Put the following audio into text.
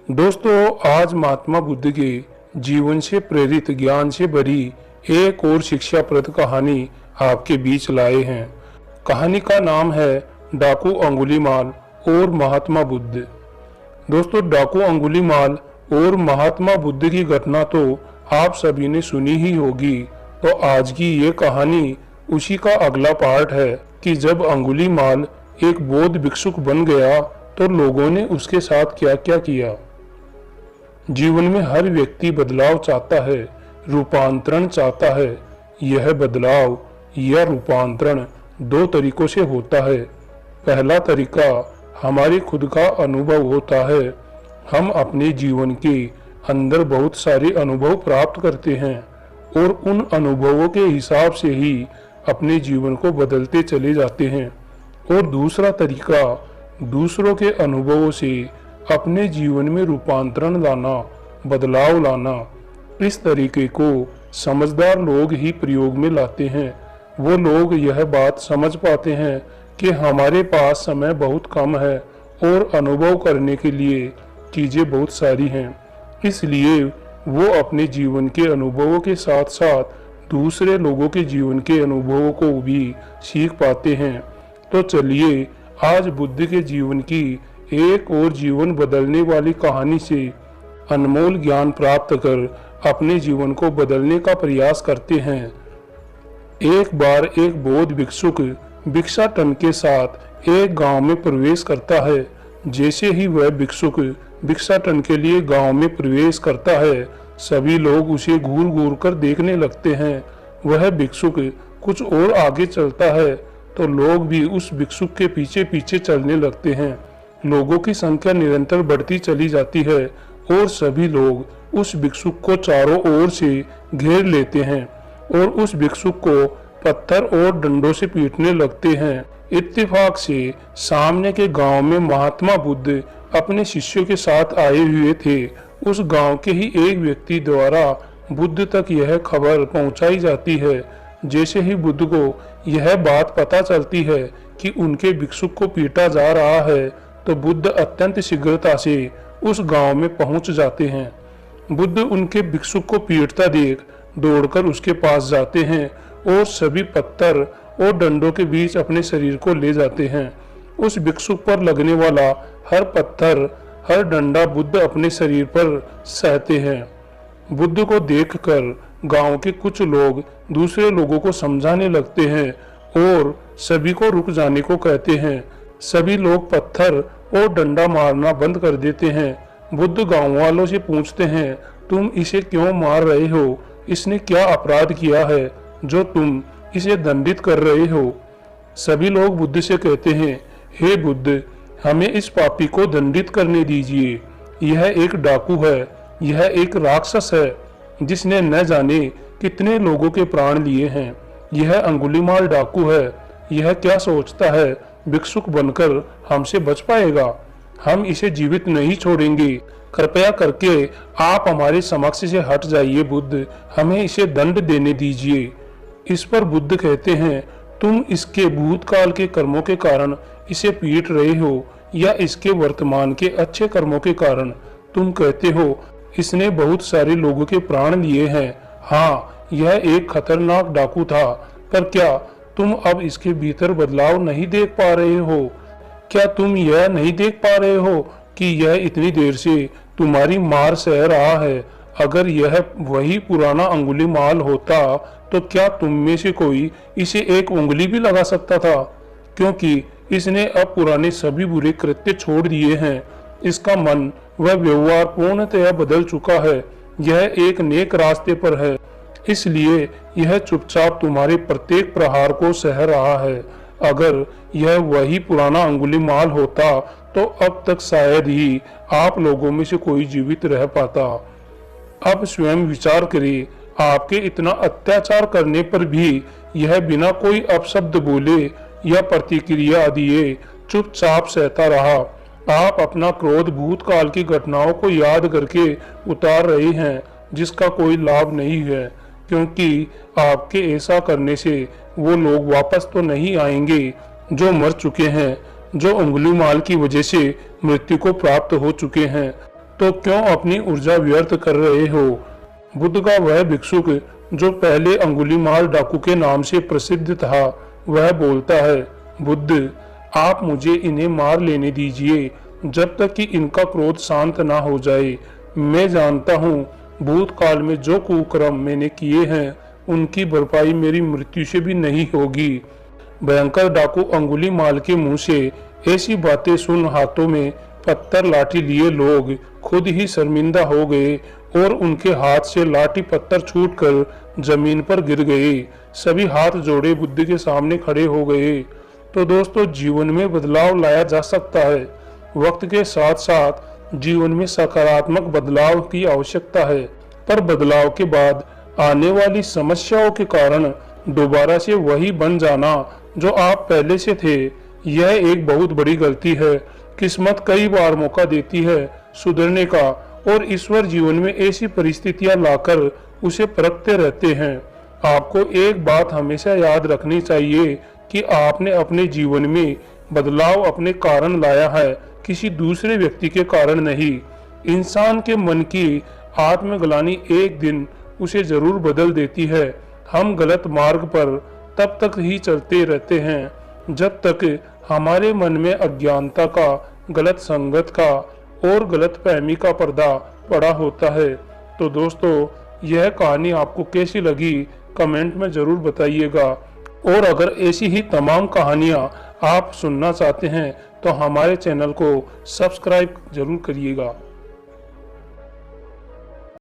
दोस्तों, आज महात्मा बुद्ध के जीवन से प्रेरित ज्ञान से भरी एक और शिक्षाप्रद कहानी आपके बीच लाए हैं। कहानी का नाम है डाकू अंगुलीमाल और महात्मा बुद्ध। दोस्तों, डाकू अंगुलीमाल और महात्मा बुद्ध की घटना तो आप सभी ने सुनी ही होगी। तो आज की ये कहानी उसी का अगला पार्ट है कि जब अंगुलीमाल एक बौद्ध भिक्षुक बन गया तो लोगों ने उसके साथ क्या क्या किया। जीवन में हर व्यक्ति बदलाव चाहता है, रूपांतरण चाहता है। यह बदलाव या रूपांतरण दो तरीकों से होता है। पहला तरीका हमारे खुद का अनुभव होता है। हम अपने जीवन के अंदर बहुत सारे अनुभव प्राप्त करते हैं और उन अनुभवों के हिसाब से ही अपने जीवन को बदलते चले जाते हैं। और दूसरा तरीका दूसरों के अनुभवों से अपने जीवन में रूपांतरण लाना, बदलाव लाना। इस तरीके को समझदार लोग ही प्रयोग में लाते हैं। वो लोग यह बात समझ पाते हैं कि हमारे पास समय बहुत कम है और अनुभव करने के लिए चीजें बहुत सारी हैं। इसलिए वो अपने जीवन के अनुभवों के साथ साथ दूसरे लोगों के जीवन के अनुभवों को भी सीख पाते हैं। तो चलिए आज बुद्ध के जीवन की एक और जीवन बदलने वाली कहानी से अनमोल ज्ञान प्राप्त कर अपने जीवन को बदलने का प्रयास करते हैं। एक बार एक बौद्ध भिक्षुक भिक्षाटन के साथ एक गांव में प्रवेश करता है। जैसे ही वह भिक्षुक भिक्षाटन के लिए गांव में प्रवेश करता है, सभी लोग उसे घूर घूर कर देखने लगते हैं। वह भिक्षुक कुछ और आगे चलता है तो लोग भी उस भिक्षुक के पीछे पीछे चलने लगते हैं। लोगों की संख्या निरंतर बढ़ती चली जाती है और सभी लोग उस भिक्षुक को चारों ओर से घेर लेते हैं और उस भिक्षुक को पत्थर और डंडों से पीटने लगते हैं। इत्तेफाक से सामने के गांव में महात्मा बुद्ध अपने शिष्यों के साथ आए हुए थे। उस गांव के ही एक व्यक्ति द्वारा बुद्ध तक यह खबर पहुंचाई जाती है। जैसे ही बुद्ध को यह बात पता चलती है कि उनके भिक्षुक को पीटा जा रहा है तो बुद्ध अत्यंत शीघ्रता से उस गांव में पहुंच जाते हैं। बुद्ध उनके भिक्षुक को पीटता देख दौड़कर उसके पास जाते हैं और सभी पत्थर और डंडों के बीच अपने शरीर को ले जाते हैं। उस भिक्षुक पर लगने वाला हर पत्थर, हर डंडा बुद्ध अपने शरीर पर सहते हैं। बुद्ध को देखकर गांव के कुछ लोग दूसरे लोगों को समझाने लगते हैं और सभी को रुक जाने को कहते हैं। सभी लोग पत्थर और डंडा मारना बंद कर देते हैं। बुद्ध गांव वालों से पूछते हैं, तुम इसे क्यों मार रहे हो? इसने क्या अपराध किया है जो तुम इसे दंडित कर रहे हो? सभी लोग बुद्ध से कहते हैं, हे बुद्ध, हमें इस पापी को दंडित करने दीजिए। यह एक डाकू है, यह एक राक्षस है जिसने न जाने कितने लोगों के प्राण लिए हैं। यह अंगुलीमाल डाकू है। यह क्या सोचता है भिक्षुक बनकर हमसे बच पाएगा? हम इसे जीवित नहीं छोड़ेंगे। कृपया करके आप हमारे समक्ष से हट जाइए बुद्ध, हमें इसे दंड देने दीजिए। इस पर बुद्ध कहते हैं, तुम इसके भूतकाल के कर्मों के कारण इसे पीट रहे हो या इसके वर्तमान के अच्छे कर्मों के कारण? तुम कहते हो इसने बहुत सारे लोगों के प्राण लिए हैं। हाँ, यह एक खतरनाक डाकू था, पर क्या तुम अब इसके भीतर बदलाव नहीं देख पा रहे हो? क्या तुम यह नहीं देख पा रहे हो कि यह इतनी देर से तुम्हारी मार सह रहा है? अगर यह वही पुराना अंगुलीमाल होता तो क्या तुम में से कोई इसे एक उंगली भी लगा सकता था? क्योंकि इसने अब पुराने सभी बुरे कृत्य छोड़ दिए हैं। इसका मन व व्यवहार पूर्णतया बदल चुका है। यह एक नेक रास्ते पर है, इसलिए यह चुपचाप तुम्हारे प्रत्येक प्रहार को सह रहा है। अगर यह वही पुराना अंगुलीमाल होता तो अब तक शायद ही आप लोगों में से कोई जीवित रह पाता। अब स्वयं विचार करिए, आपके इतना अत्याचार करने पर भी यह बिना कोई अपशब्द बोले या प्रतिक्रिया दिए चुपचाप सहता रहा। आप अपना क्रोध भूतकाल की घटनाओं को याद करके उतार रहे हैं जिसका कोई लाभ नहीं है, क्योंकि आपके ऐसा करने से वो लोग वापस तो नहीं आएंगे जो मर चुके हैं, जो अंगुलीमाल की वजह से मृत्यु को प्राप्त हो चुके हैं। तो क्यों अपनी ऊर्जा व्यर्थ कर रहे हो। बुद्ध का वह भिक्षुक जो पहले अंगुलीमाल डाकू के नाम से प्रसिद्ध था, वह बोलता है, बुद्ध, आप मुझे इन्हें मार लेने दीजिए जब तक कि इनका क्रोध शांत ना हो जाए। मैं जानता हूँ भूतकाल में जो कुकर्म मैंने किए हैं उनकी भरपाई मेरी मृत्यु से भी नहीं होगी। भयंकर डाकू अंगुलीमाल के मुंह से ऐसी बातें सुन हाथों में पत्थर लाठी लिए लोग खुद ही शर्मिंदा हो गए और उनके हाथ से लाठी पत्थर छूटकर जमीन पर गिर गए। सभी हाथ जोड़े बुद्ध के सामने खड़े हो गए। तो दोस्तों, जीवन में बदलाव लाया जा सकता है। वक्त के साथ साथ जीवन में सकारात्मक बदलाव की आवश्यकता है, पर बदलाव के बाद आने वाली समस्याओं के कारण दोबारा से वही बन जाना जो आप पहले से थे, यह एक बहुत बड़ी गलती है। किस्मत कई बार मौका देती है सुधरने का और ईश्वर जीवन में ऐसी परिस्थितियां लाकर उसे परखते रहते हैं। आपको एक बात हमेशा याद रखनी चाहिए कि आपने अपने जीवन में बदलाव अपने कारण लाया है, किसी दूसरे व्यक्ति के कारण नहीं। इंसान के मन की आत्मग्लानि एक दिन उसे जरूर बदल देती है। हम गलत मार्ग पर तब तक ही चलते रहते हैं जब तक हमारे मन में अज्ञानता का, गलत संगत का और गलत फहमी का पर्दा पड़ा होता है। तो दोस्तों, यह कहानी आपको कैसी लगी कमेंट में जरूर बताइएगा, और अगर ऐसी ही तमाम कहानियां आप सुनना चाहते हैं तो हमारे चैनल को सब्सक्राइब जरूर करिएगा।